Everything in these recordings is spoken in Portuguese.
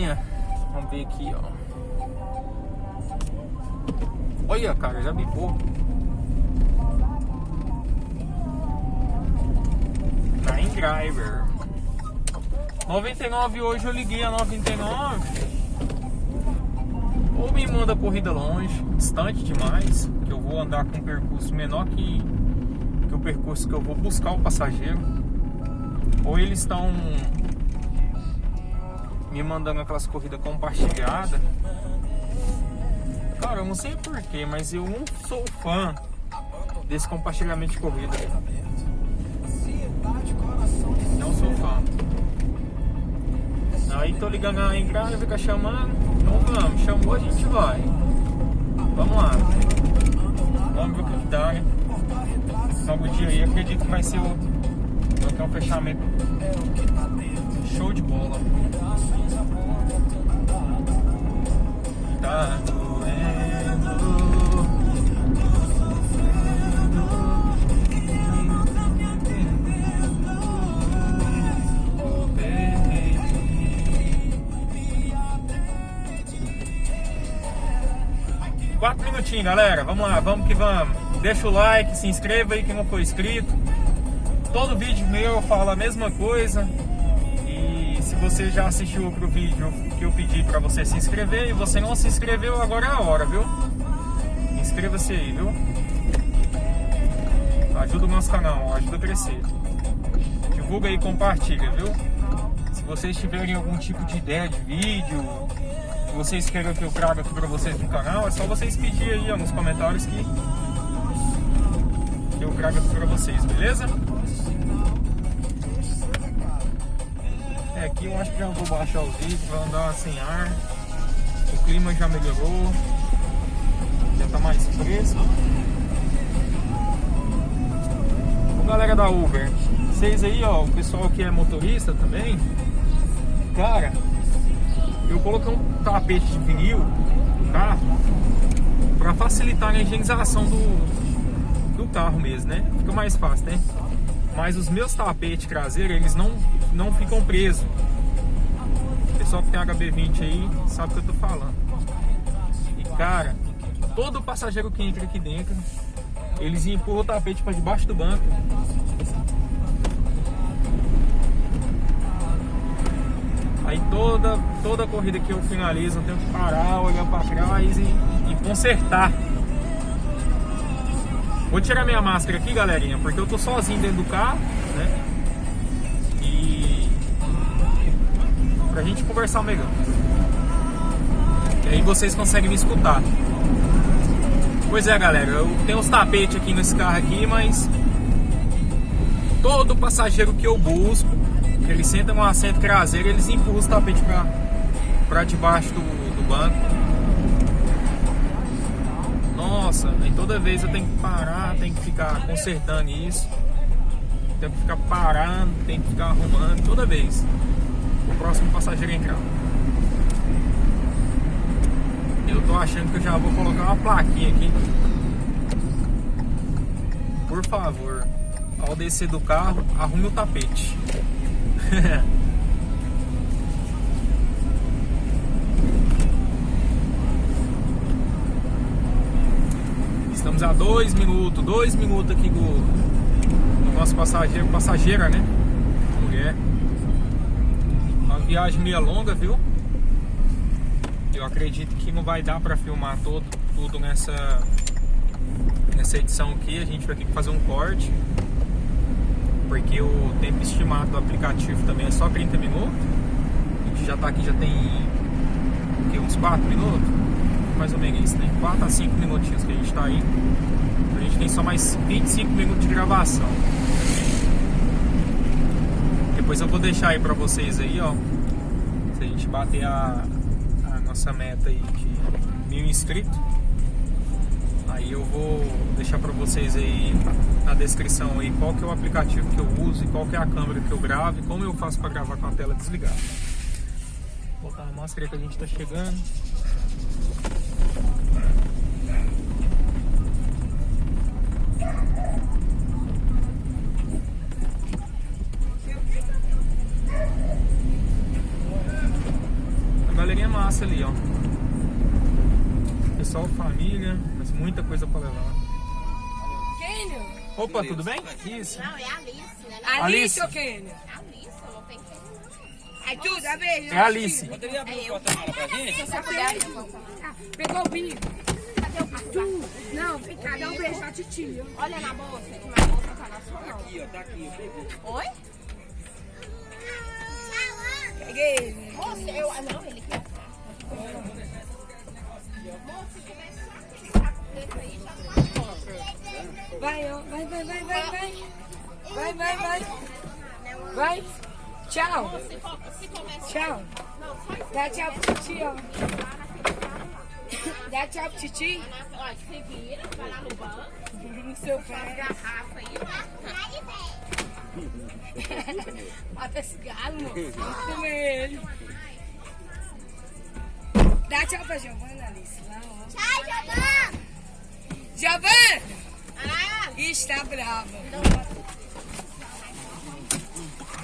galerinha. Vamos ver aqui, ó. Olha, cara, já bipou. Nine Driver 99. Hoje eu liguei a 99. Ou me manda corrida longe, distante demais, que eu vou andar com um percurso menor que o percurso que eu vou buscar o passageiro. Ou eles estão me mandando aquelas corridas compartilhadas. Cara, eu não sei porquê, mas eu não sou fã desse compartilhamento de corrida. Não sou fã. Aí tô ligando a engrenagem, fica chamando. Então vamos, chamou, a gente vai. Vamos lá. Vamos ver o que dá, né? Final do dia aí, acredito que vai ser um fechamento show de bola. Tá doendo. Quatro minutinhos, galera. Vamos lá, vamos que vamos. Deixa o like, se inscreva aí quem não for inscrito. Todo vídeo meu eu falo a mesma coisa. E se você já assistiu outro vídeo que eu pedi pra você se inscrever e você não se inscreveu, agora é a hora, viu? Inscreva-se aí, viu? Ajuda o nosso canal, ajuda a crescer. Divulga aí, compartilha, viu? Se vocês tiverem algum tipo de ideia de vídeo que vocês queiram que eu traga aqui pra vocês no canal, é só vocês pedirem aí, ó, nos comentários que eu trago aqui pra vocês, beleza? Aqui eu acho que já vou baixar o vídeo, vai andar sem ar. O clima já melhorou, já tá mais fresco. Ô, galera da Uber, vocês aí, ó, o pessoal que é motorista também, cara, eu coloquei um tapete de vinil no carro pra facilitar a higienização do carro mesmo, né? Fica mais fácil, né? Mas os meus tapetes traseiros, eles não ficam presos. O pessoal que tem HB20 aí sabe o que eu tô falando. E cara, todo passageiro que entra aqui dentro, eles empurram o tapete para debaixo do banco. Aí toda corrida que eu finalizo, eu tenho que parar, olhar para trás e consertar. Vou tirar minha máscara aqui, galerinha, porque eu tô sozinho dentro do carro, né? E pra gente conversar melhor. E aí vocês conseguem me escutar. Pois é, galera, eu tenho uns tapetes aqui nesse carro aqui, mas todo passageiro que eu busco, que ele senta no assento traseiro, eles empurram os tapetes pra debaixo do banco. Nossa, aí toda vez eu tenho que parar, tenho que ficar consertando isso, tenho que ficar parando, tenho que ficar arrumando toda vez o próximo passageiro entrar. Eu tô achando que eu já vou colocar uma plaquinha aqui. Por favor, ao descer do carro, arrume o tapete. Estamos a 2 minutos aqui do nosso passageira, né? Mulher. Uma viagem meio longa, viu? Eu acredito que não vai dar pra filmar tudo nessa edição aqui. A gente vai ter que fazer um corte, porque o tempo estimado do aplicativo também é só 30 minutos. A gente já tá aqui, já tem uns 4 minutos. Mais ou menos isso, né? 4 a 5 minutinhos que a gente tá aí. A gente tem só mais 25 minutos de gravação. Depois eu vou deixar aí pra vocês aí, ó. Se a gente bater a nossa meta aí de 1000 inscritos, aí eu vou deixar pra vocês aí na descrição aí qual que é o aplicativo que eu uso e qual que é a câmera que eu gravo e como eu faço pra gravar com a tela desligada. Vou botar a máscara que a gente tá chegando. feirinha massa ali, ó. Pessoal, família, mas muita coisa pra levar. Kênio? Opa, tudo bem? Isso. Não, é a Alice, né? Alice ou Kênio? Alice, não tem que É tu, dá beijo. É a Alice. Poderia abrir o porta-mala pra gente? Você pegou o bico. Cadê o cartão? Não, vem cá, dá um beijo pra titia. Olha na bolsa, que na bolsa tá na sua mão. Aqui, ó, tá aqui, eu peguei. Oi? Peguei ele. Moça, eu... Ah, não, ele quer. Vai, ó. Vai. Vai. Tchau. Tchau. Dá tchau pro titi, ó. Dá tchau pro titi. Ó, você vira, vai lá no banco, No seu faz pé. garrafa aí. Mata esse galo, moço. Vamos comer ele. Dá tchau pra Giovana, Alice. Lá, ó. Tchau, Giovana! Giovana! Ah, Ixi, tá brava.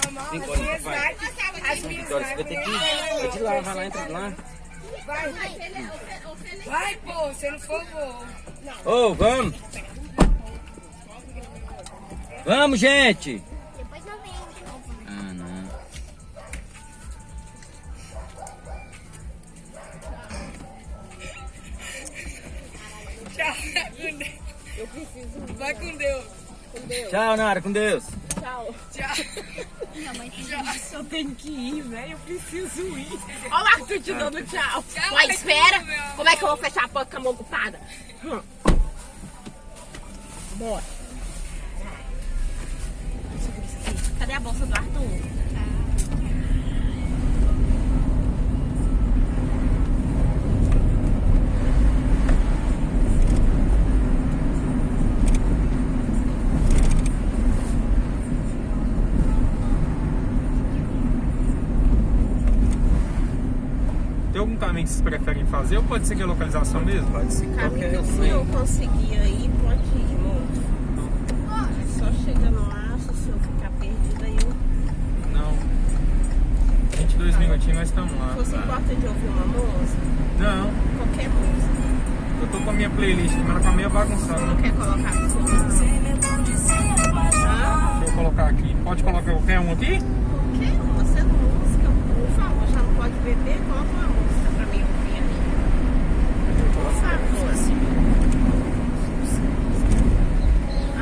Normal, as minhas marcas. As minhas Vitória, você vai ter que ir de lá, vai lá, entra lá. Vai, pô, se não for, vou. Ô, vamos! Vamos, gente! depois eu venho de novo. Ah, não. Tchau. Vai com Deus. Tchau, Nara, com Deus. Tchau. Tchau. Eu tenho que ir, velho. Eu preciso ir. Olha o Arthur te dando tchau. Ué, espera. Como é que eu vou fechar a porta com a mão ocupada? Bora. Cadê a bolsa do Arthur? Tem algum caminho que vocês preferem fazer ou pode ser que a localização mesmo? Pode ser. Caminho que eu conseguir aí, pode ir, moço. Só chegando lá, se o senhor ficar perdido aí, Não. 22 minutinhos nós estamos lá. você gosta de ouvir uma música? Não, Qualquer música. eu tô com a minha playlist, mas ela tá meio bagunçada. Não quer colocar a sua? Deixa eu colocar aqui. Pode colocar qualquer um aqui? Qualquer uma, sendo música, por favor, já não pode beber, coloca uma música pra mim ouvir ali. Por favor.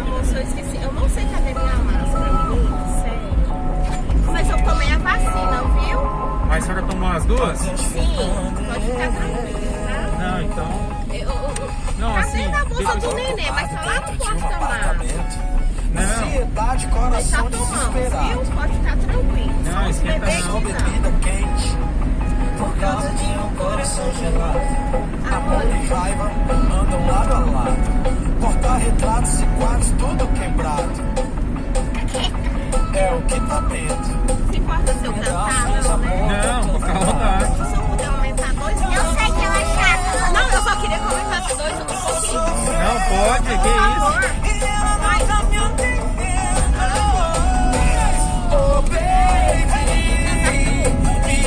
Moça, eu esqueci. Eu não sei cadê minha máscara, menina, sério. Mas eu tomei a vacina, viu? Mas a senhora tomou as duas? Sim, pode ficar tranquilo, tá? Não, então. Não, Tá assim. dentro da bolsa do neném, mas tá lá no porta-malas. Não, Ansiedade, Mas tá coração tomando, desesperado. viu? Pode ficar tranquilo. Não, Só os esquenta bebês não, que Bebida quente, por causa de um coração gelado. Amor e raiva andam lado a lado. Porta-retratos e quadros tudo quebrado. É o que tá dentro. Se importa se eu cantar, não, né? não, vou ficar à vontade. Se eu puder aumentar 2 minutos. Eu sei que ela é chata. Não, eu só queria que eu aumentasse 2 um pouquinho. Não pode, que Por isso? favor. Vai. Oh baby, me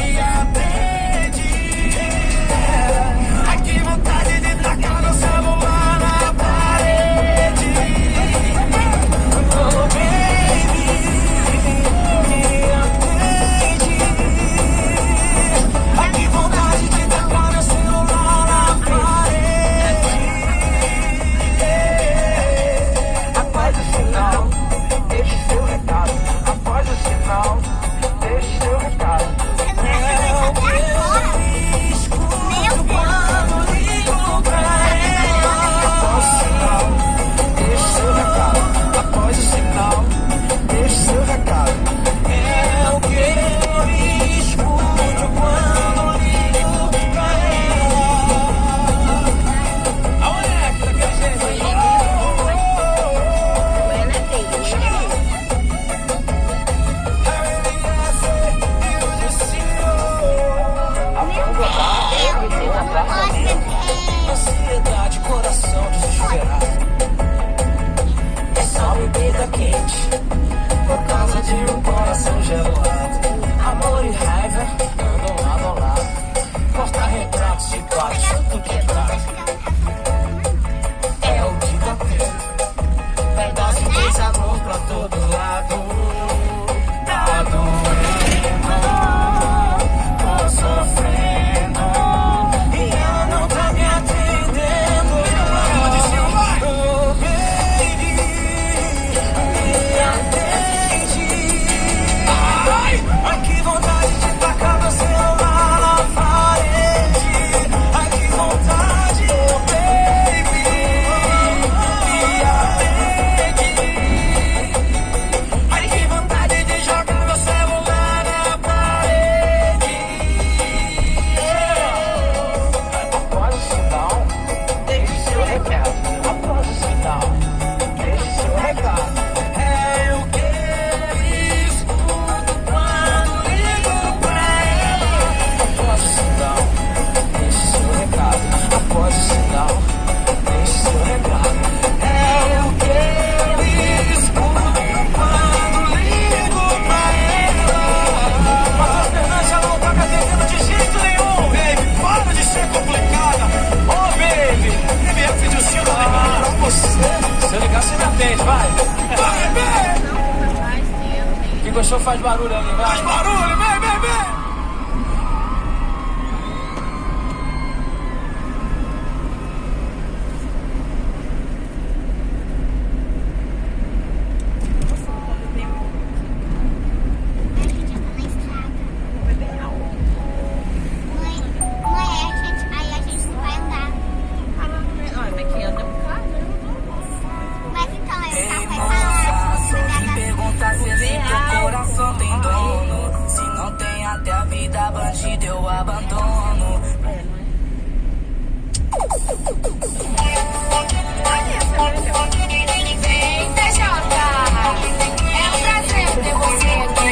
cachorro faz barulho ali, vai. Faz barulho, vem, vem, vem. Bandido eu abandono. Eita, Jota! É um prazer ter você aqui.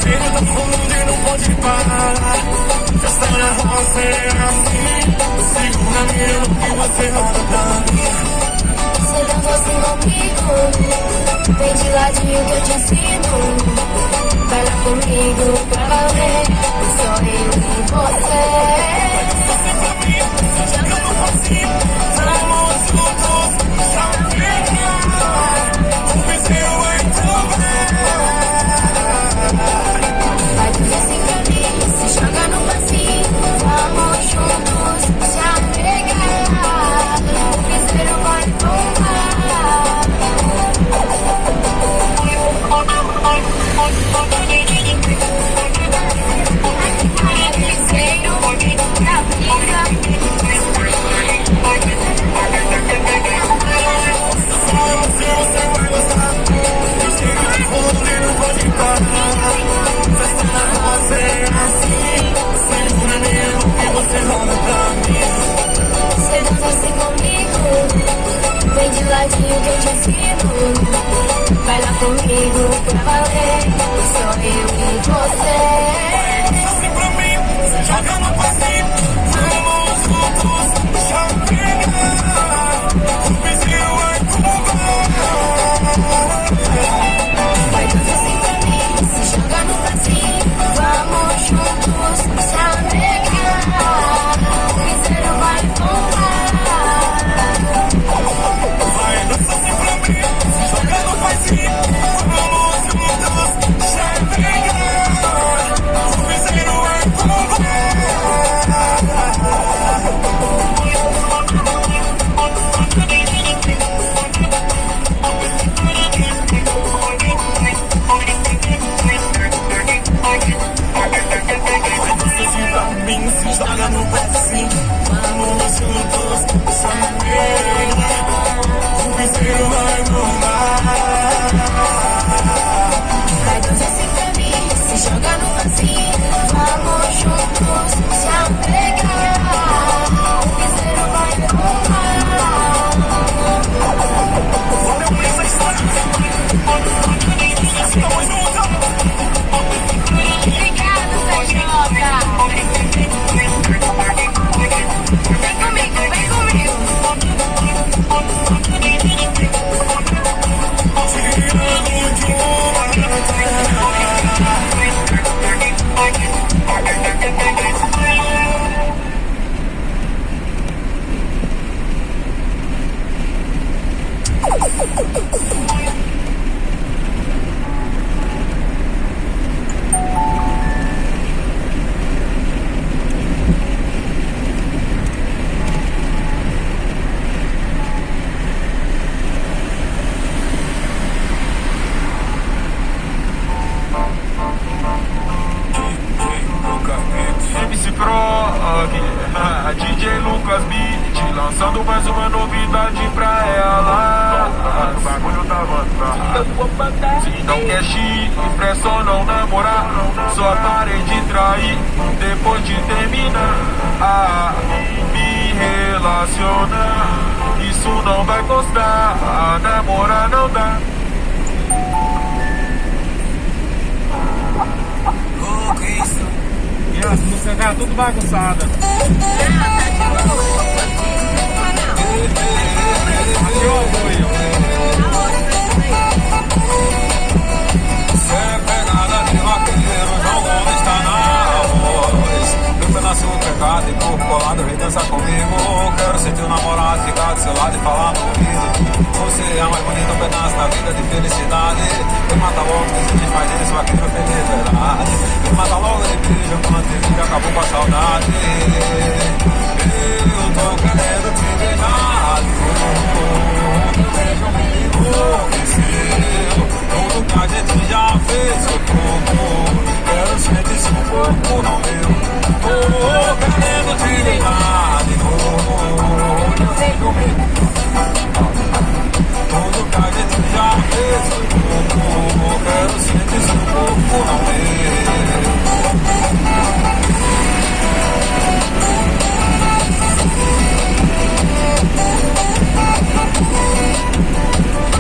Ele tá fundo e não pode parar. Festa na roça é assim. Segura minha mão que você roda pra mim. Você dança assim comigo, vem de ladinho que eu te ensino. Vai lá comigo pra valer, só eu e você. Já que eu não consigo, vamos juntos, já pegar. O vizinho vai tomar. Vai dizer assim pra mim, se joga no passinho. Vamos juntos, já pegar. O piseiro vai tomar. Piseiro na brisa. Você vai gostar. Eu sei que tá fundo e não pode parar. Festa na roça é assim. Segura minha mão que você roda pra mim. Você dança assim comigo, vem de ladinho que eu te ensino. Vai lá comigo pra valer, só eu e você. Assim pra mim, joga no passinho. Vamos juntos, já pegar. O vizinho vai tomar. Vai dançar assim pra mim, se joga no passinho. Vamos juntos, já pegar. O piseiro vai tomar. Vai dançar assim pra mim, joga no passinho. Vamos juntos, já pegar. O vizinho vai tomar. Se joga no passinho, vamos juntos, saber. O vizinho vai tomar. Vai dançar assim pra mim, se joga no passinho. Vamos juntos, já pegar. O piseiro vai tomar. Valeu por essa história. Estamos juntos. Obrigado, Jota! Vem comigo, vem comigo! Tirando de uma. DJ Lucas Beat, lançando mais uma novidade pra ela. O bagulho tá avançado. Se não quer chique, pressa não namorar. Só parei de trair depois de terminar. Me relacionar, isso não vai custar. Namorar não dá. E as músicas já tudo bagunçada. Aqui, ó, esticado e corpo colado, vem dançar comigo. Quero ser teu namorado, ficar do seu lado e falar no ouvido. Você é a mais bonita, um pedaço da vida de felicidade. Quem mata logo, desejo, faz isso, vaqueiro feliz, verdade. Quem mata logo, ele beijo, quando que acabou com a saudade. Eu tô querendo te beijar de novo. Beijo me enlouqueceu. Tudo que a gente já fez foi pouco. Quero sentir seu corpo no meu. Tô querendo te beijar de novo. Beijo me. Tudo que a gente já fez foi pouco. Quero sentir seu corpo no meu.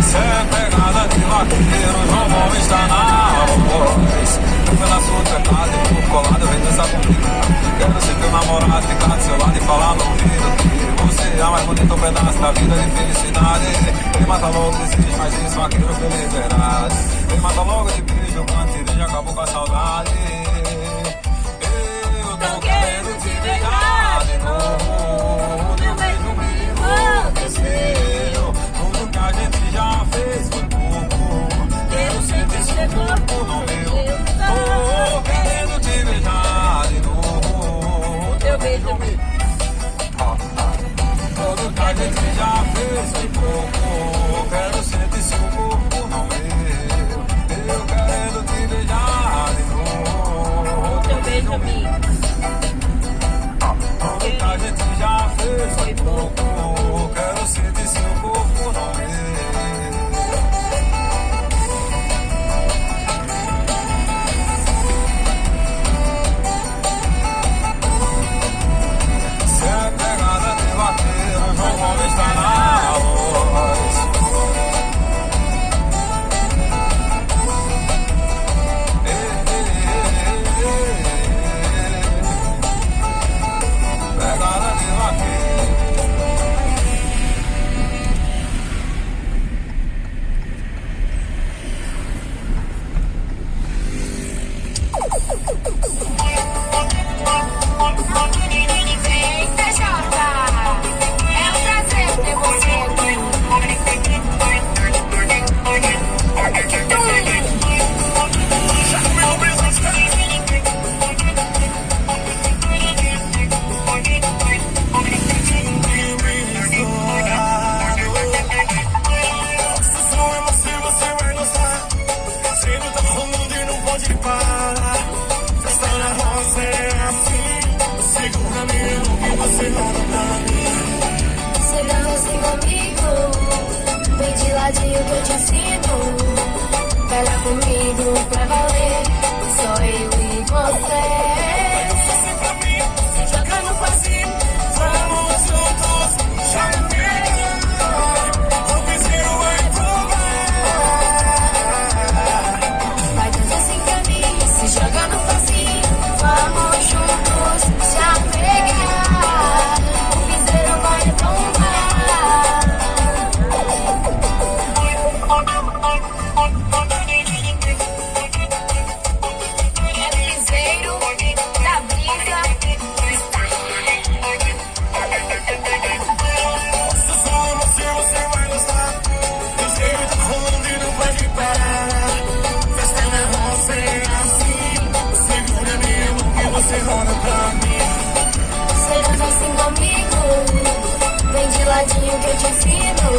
Cê é pegada de vaqueiro, não vão estar na voz. Pela sua pecado e por colado, vem dançar comigo. Quero ser teu namorado, ficar do seu lado e falar no ouvido que você é a mais bonita, um pedaço da vida de felicidade. Quem mata logo desejo, mas isso vaqueiro feliz, verdade. Quem mata logo de beijo, quando já acabou com a saudade. Eu tô querendo te beijar de novo. Teu beijo me enlouqueceu. Tudo que a gente já fez foi pouco. Quero sentir seu corpo no meu. Tô querendo te beijar de novo. Teu beijo me. Tudo que a gente já fez foi pouco. Quero sentir seu corpo no meu. Eu querendo te beijar de novo. Teu beijo me. Tudo que a gente já fez foi pouco. Quero sentir seu corpo no meu. Cê é pegada de vaqueiro, não vou estar na voz. Pegada de vaqueiro. Eita, Jota! É um prazer ter você aqui. Nossa, só é você vai gostar. Sempre tá rolando e não pode parar. Festa na roça é assim. Segura mesmo que você rola pra mim. Você dança assim comigo. Vem de ladinho que eu te ensino. Vai lá comigo pra valer. Só eu e você. Você pra mim, joga no passinho. Vamos juntos, já me pega. O piseiro vai provar. Vai dançar assim pra mim. Se joga no passinho. Vamos juntos já pegar. O piseiro vai tombar. É piseiro da brisa. Nossa, só você vai gostar. Piseiro tá rolando e não pode parar. Festa na roça é assim. Segura mesmo que você rola pra mim. Você dança assim comigo. Vem de ladinho que eu te ensino.